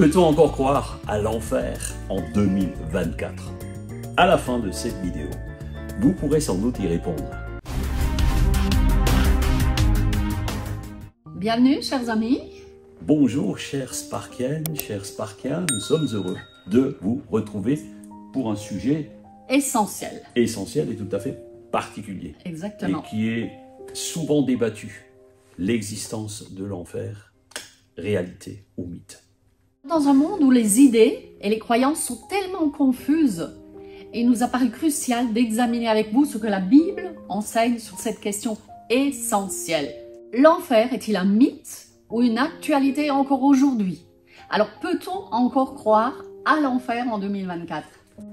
Peut-on encore croire à l'enfer en 2024? À la fin de cette vidéo, vous pourrez sans doute y répondre. Bienvenue, chers amis. Bonjour, chères Sparkiennes, chers Sparkiens, nous sommes heureux de vous retrouver pour un sujet Essentiel. essentiel et tout à fait particulier. Exactement. Et qui est souvent débattu. L'existence de l'enfer, réalité ou mythe. Dans un monde où les idées et les croyances sont tellement confuses, il nous a paru crucial d'examiner avec vous ce que la Bible enseigne sur cette question essentielle. L'enfer est-il un mythe ou une actualité encore aujourd'hui? Alors peut-on encore croire à l'enfer en 2024?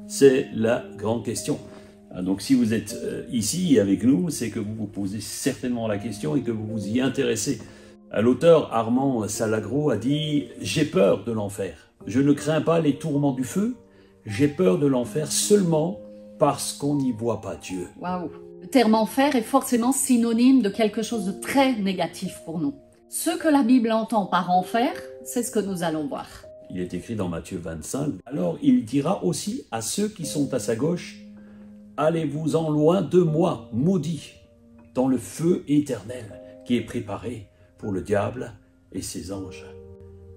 C'est la grande question. Donc si vous êtes ici avec nous, c'est que vous vous posez certainement la question et que vous vous y intéressez. L'auteur Armand Salagro a dit « J'ai peur de l'enfer. Je ne crains pas les tourments du feu. J'ai peur de l'enfer seulement parce qu'on n'y voit pas Dieu. » Waouh! Le terme enfer est forcément synonyme de quelque chose de très négatif pour nous. Ce que la Bible entend par enfer, c'est ce que nous allons voir. Il est écrit dans Matthieu 25. « Alors il dira aussi à ceux qui sont à sa gauche, « Allez-vous-en loin de moi, maudits, dans le feu éternel qui est préparé pour le diable et ses anges. »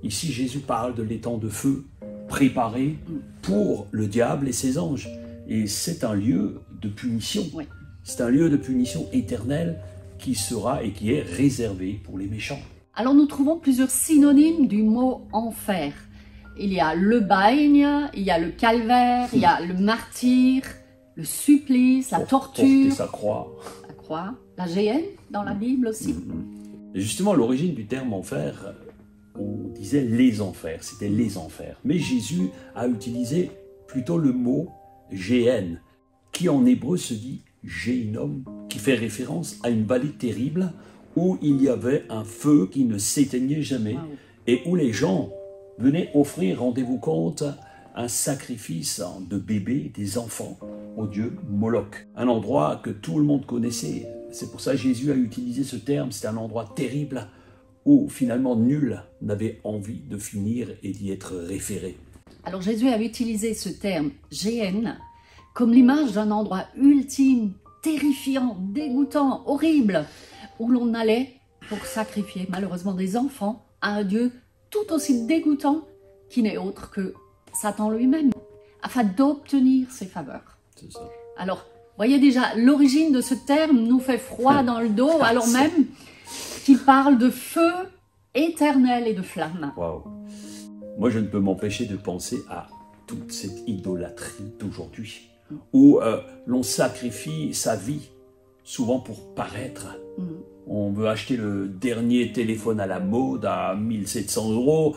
Ici, Jésus parle de l'étang de feu préparé pour le diable et ses anges. Et c'est un lieu de punition. Oui. C'est un lieu de punition éternelle qui sera et qui est réservé pour les méchants. Alors nous trouvons plusieurs synonymes du mot enfer. Il y a le bagne, il y a le calvaire, il y a le martyre, le supplice, la torture. Porter sa croix. La croix, la géhenne dans la Bible aussi. Et justement, l'origine du terme enfer, on disait les enfers, c'était les enfers. Mais Jésus a utilisé plutôt le mot géhenne, qui en hébreu se dit géhinom, qui fait référence à une vallée terrible où il y avait un feu qui ne s'éteignait jamais et où les gens venaient offrir, rendez-vous compte, un sacrifice de bébés, des enfants, au dieu Moloch. Un endroit que tout le monde connaissait. C'est pour ça que Jésus a utilisé ce terme. C'est un endroit terrible où finalement nul n'avait envie de finir et d'y être référé. Alors Jésus a utilisé ce terme géhenne comme l'image d'un endroit ultime, terrifiant, dégoûtant, horrible, où l'on allait pour sacrifier malheureusement des enfants à un Dieu tout aussi dégoûtant qui n'est autre que Satan lui-même, afin d'obtenir ses faveurs. C'est ça. Alors, voyez déjà, l'origine de ce terme nous fait froid dans le dos, alors même qu'il parle de feu éternel et de flamme. Waouh. Moi, je ne peux m'empêcher de penser à toute cette idolâtrie d'aujourd'hui, où l'on sacrifie sa vie, souvent pour paraître. On veut acheter le dernier téléphone à la mode à 1700 €,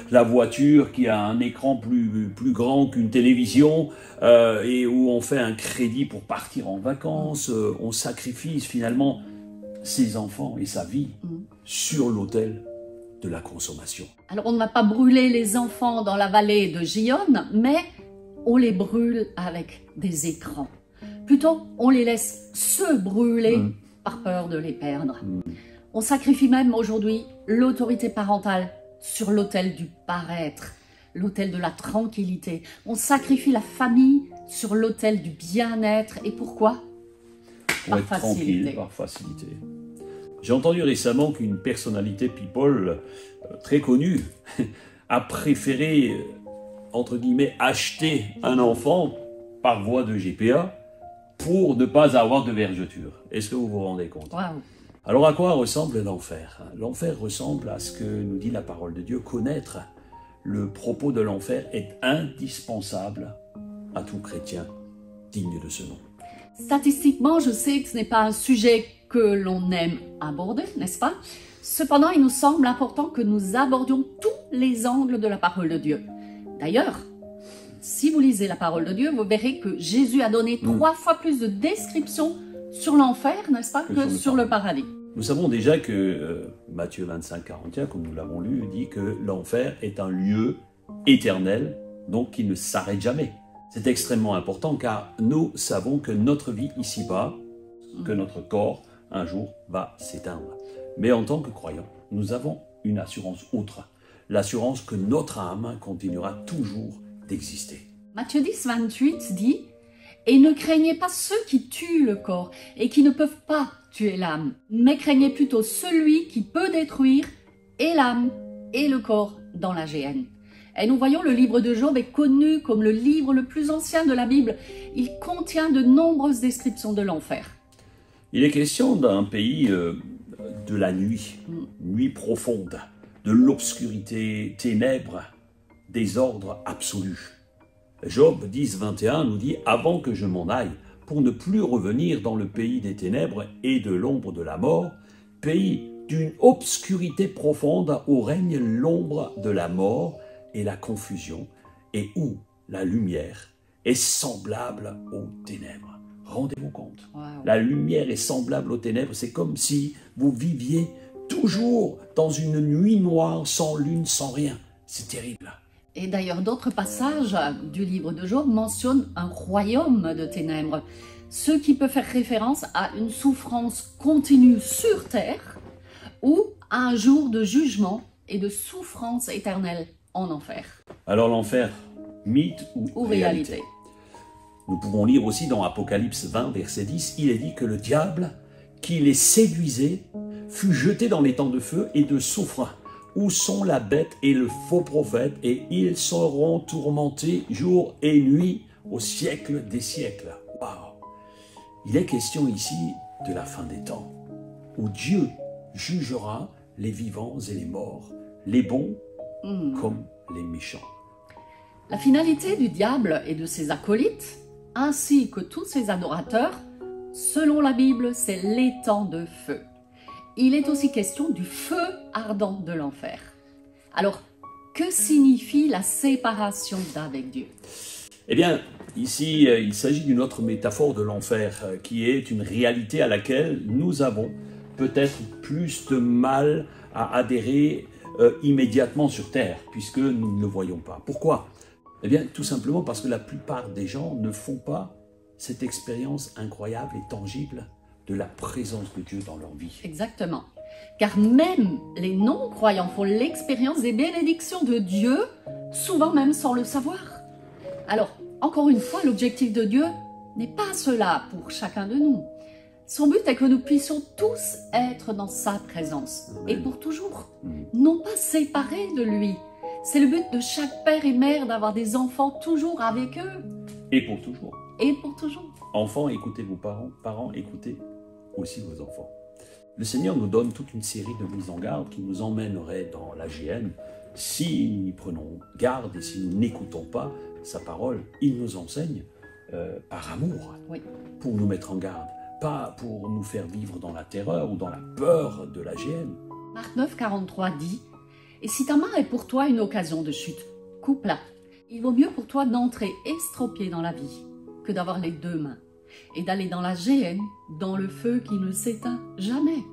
la voiture qui a un écran plus grand qu'une télévision, et où on fait un crédit pour partir en vacances. On sacrifie finalement ses enfants et sa vie sur l'autel de la consommation. Alors, on ne va pas brûler les enfants dans la vallée de Gihon, mais on les brûle avec des écrans. Plutôt, on les laisse se brûler par peur de les perdre. On sacrifie même aujourd'hui l'autorité parentale sur l'autel du paraître, l'autel de la tranquillité. On sacrifie la famille sur l'autel du bien-être. Et pourquoi? Pour être tranquille, par facilité. J'ai entendu récemment qu'une personnalité people très connue a préféré, entre guillemets, acheter un enfant par voie de GPA pour ne pas avoir de vergeture. Est-ce que vous vous rendez compte? Wow. Alors à quoi ressemble l'enfer? L'enfer ressemble à ce que nous dit la parole de Dieu. Connaître le propos de l'enfer est indispensable à tout chrétien digne de ce nom. Statistiquement, je sais que ce n'est pas un sujet que l'on aime aborder, n'est-ce pas? Cependant, il nous semble important que nous abordions tous les angles de la parole de Dieu. D'ailleurs, si vous lisez la parole de Dieu, vous verrez que Jésus a donné 3 fois plus de descriptions sur l'enfer, n'est-ce pas, que sur le paradis. Nous savons déjà que Matthieu 25, 41, comme nous l'avons lu, dit que l'enfer est un lieu éternel, donc qui ne s'arrête jamais. C'est extrêmement important car nous savons que notre vie ici-bas, que notre corps, un jour, va s'éteindre. Mais en tant que croyants, nous avons une assurance autre. l'assurance que notre âme continuera toujours d'exister. Matthieu 10, 28 dit « Et ne craignez pas ceux qui tuent le corps et qui ne peuvent pas tuer l'âme, mais craignez plutôt celui qui peut détruire et l'âme et le corps dans la géhenne. » Et nous voyons le livre de Job est connu comme le livre le plus ancien de la Bible. Il contient de nombreuses descriptions de l'enfer. Il est question d'un pays de la nuit, nuit profonde, de l'obscurité, ténèbres, désordre absolu. Job 10, 21 nous dit « Avant que je m'en aille, pour ne plus revenir dans le pays des ténèbres et de l'ombre de la mort, pays d'une obscurité profonde où règne l'ombre de la mort et la confusion, et où la lumière est semblable aux ténèbres. » Rendez-vous compte, Wow. La lumière est semblable aux ténèbres, c'est comme si vous viviez toujours dans une nuit noire, sans lune, sans rien. C'est terrible. Et d'ailleurs, d'autres passages du livre de Job mentionnent un royaume de ténèbres, ce qui peut faire référence à une souffrance continue sur terre ou à un jour de jugement et de souffrance éternelle en enfer. Alors l'enfer, mythe ou réalité? Nous pouvons lire aussi dans Apocalypse 20, verset 10, il est dit que le diable, qui les séduisait, fut jeté dans les temps de feu et de soufre, où sont la bête et le faux prophète, et ils seront tourmentés jour et nuit au siècle des siècles. Waouh! Il est question ici de la fin des temps, où Dieu jugera les vivants et les morts, les bons comme les méchants. La finalité du diable et de ses acolytes, ainsi que tous ses adorateurs, selon la Bible, c'est l'étang de feu. Il est aussi question du feu ardent de l'enfer. Alors, que signifie la séparation d'avec Dieu? Eh bien, ici, il s'agit d'une autre métaphore de l'enfer, qui est une réalité à laquelle nous avons peut-être plus de mal à adhérer immédiatement sur Terre, puisque nous ne le voyons pas. Pourquoi? Eh bien, tout simplement parce que la plupart des gens ne font pas cette expérience incroyable et tangible de la présence de Dieu dans leur vie. Exactement. Car même les non-croyants font l'expérience des bénédictions de Dieu, souvent même sans le savoir. Alors, encore une fois, l'objectif de Dieu n'est pas cela pour chacun de nous. Son but est que nous puissions tous être dans sa présence, et pour toujours, non pas séparés de lui. C'est le but de chaque père et mère d'avoir des enfants toujours avec eux. Et pour toujours. Et pour toujours. Enfants, écoutez vos parents. Parents, écoutez aussi vos enfants. Le Seigneur nous donne toute une série de mises en garde qui nous emmèneraient dans la géhenne si nous y prenons garde et si nous n'écoutons pas sa parole. Il nous enseigne par amour, pour nous mettre en garde, pas pour nous faire vivre dans la terreur ou dans la peur de la géhenne. Marc 9, 43 dit « Et si ta main est pour toi une occasion de chute, coupe-la. Il vaut mieux pour toi d'entrer estropié dans la vie que d'avoir les deux mains et d'aller dans la géhenne, dans le feu qui ne s'éteint jamais. »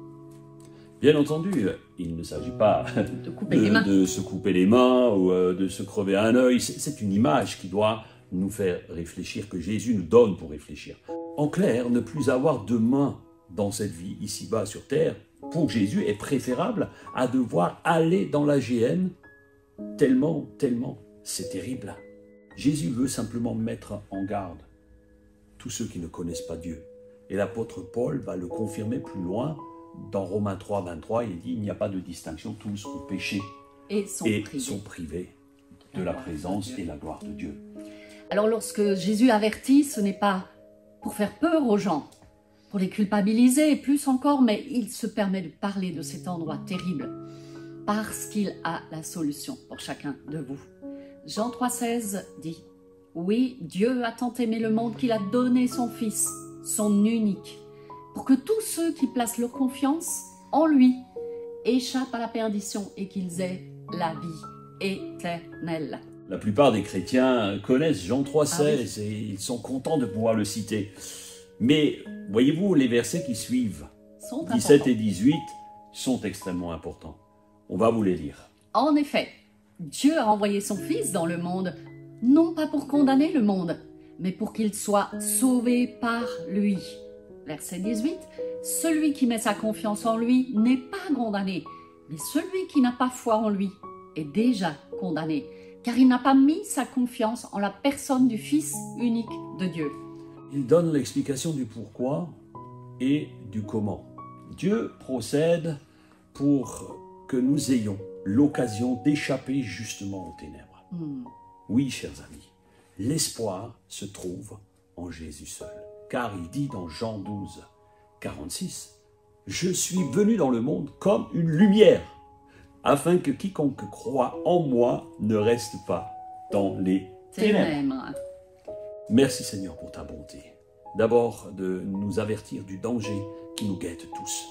Bien entendu, il ne s'agit pas de se couper les mains ou de se crever un œil. C'est une image qui doit nous faire réfléchir, que Jésus nous donne pour réfléchir. En clair, ne plus avoir de mains dans cette vie ici-bas sur terre, pour Jésus, est préférable à devoir aller dans la géhenne tellement c'est terrible. Jésus veut simplement mettre en garde tous ceux qui ne connaissent pas Dieu. Et l'apôtre Paul va le confirmer plus loin dans Romains 3, 23. Il dit « Il n'y a pas de distinction, tous ont péché et sont privés de la présence et la gloire de Dieu. » Alors lorsque Jésus avertit, ce n'est pas pour faire peur aux gens, pour les culpabiliser, plus encore, mais il se permet de parler de cet endroit terrible, parce qu'il a la solution pour chacun de vous. Jean 3,16 dit « Oui, Dieu a tant aimé le monde qu'il a donné son Fils, son unique, pour que tous ceux qui placent leur confiance en lui échappent à la perdition et qu'ils aient la vie éternelle. » La plupart des chrétiens connaissent Jean 3,16 et ils sont contents de pouvoir le citer. Mais voyez-vous, les versets qui suivent, 17 et 18, sont extrêmement importants. On va vous les lire. En effet, Dieu a envoyé son Fils dans le monde, non pas pour condamner le monde, mais pour qu'il soit sauvé par lui. Verset 18, « Celui qui met sa confiance en lui n'est pas condamné, mais celui qui n'a pas foi en lui est déjà condamné, car il n'a pas mis sa confiance en la personne du Fils unique de Dieu. Il donne l'explication du pourquoi et du comment. Dieu procède pour que nous ayons l'occasion d'échapper justement aux ténèbres. Oui, chers amis, l'espoir se trouve en Jésus seul. Car il dit dans Jean 12, 46, « Je suis venu dans le monde comme une lumière, afin que quiconque croit en moi ne reste pas dans les ténèbres. » Merci Seigneur pour ta bonté. D'abord de nous avertir du danger qui nous guette tous.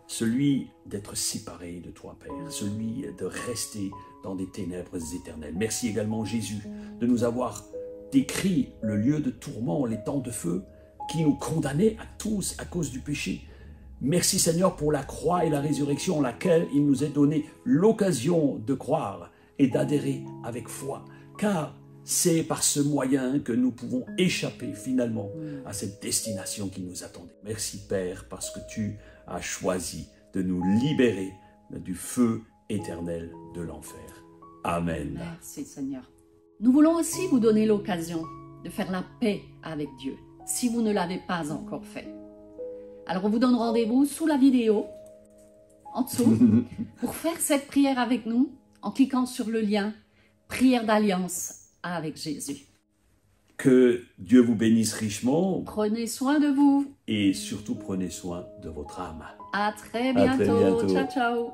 Celui d'être séparé de toi, Père. Celui de rester dans des ténèbres éternelles. Merci également Jésus de nous avoir décrit le lieu de tourment, les temps de feu qui nous condamnaient à tous à cause du péché. Merci Seigneur pour la croix et la résurrection en laquelle il nous est donné l'occasion de croire et d'adhérer avec foi. Car c'est par ce moyen que nous pouvons échapper finalement à cette destination qui nous attendait. Merci Père parce que tu as choisi de nous libérer du feu éternel de l'enfer. Amen. Merci Seigneur. Nous voulons aussi vous donner l'occasion de faire la paix avec Dieu, si vous ne l'avez pas encore fait. Alors on vous donne rendez-vous sous la vidéo, en dessous, pour faire cette prière avec nous, en cliquant sur le lien « Prière d'alliance avec Jésus ». Que Dieu vous bénisse richement. Prenez soin de vous. Et surtout prenez soin de votre âme. À très bientôt. À très bientôt. Ciao, ciao.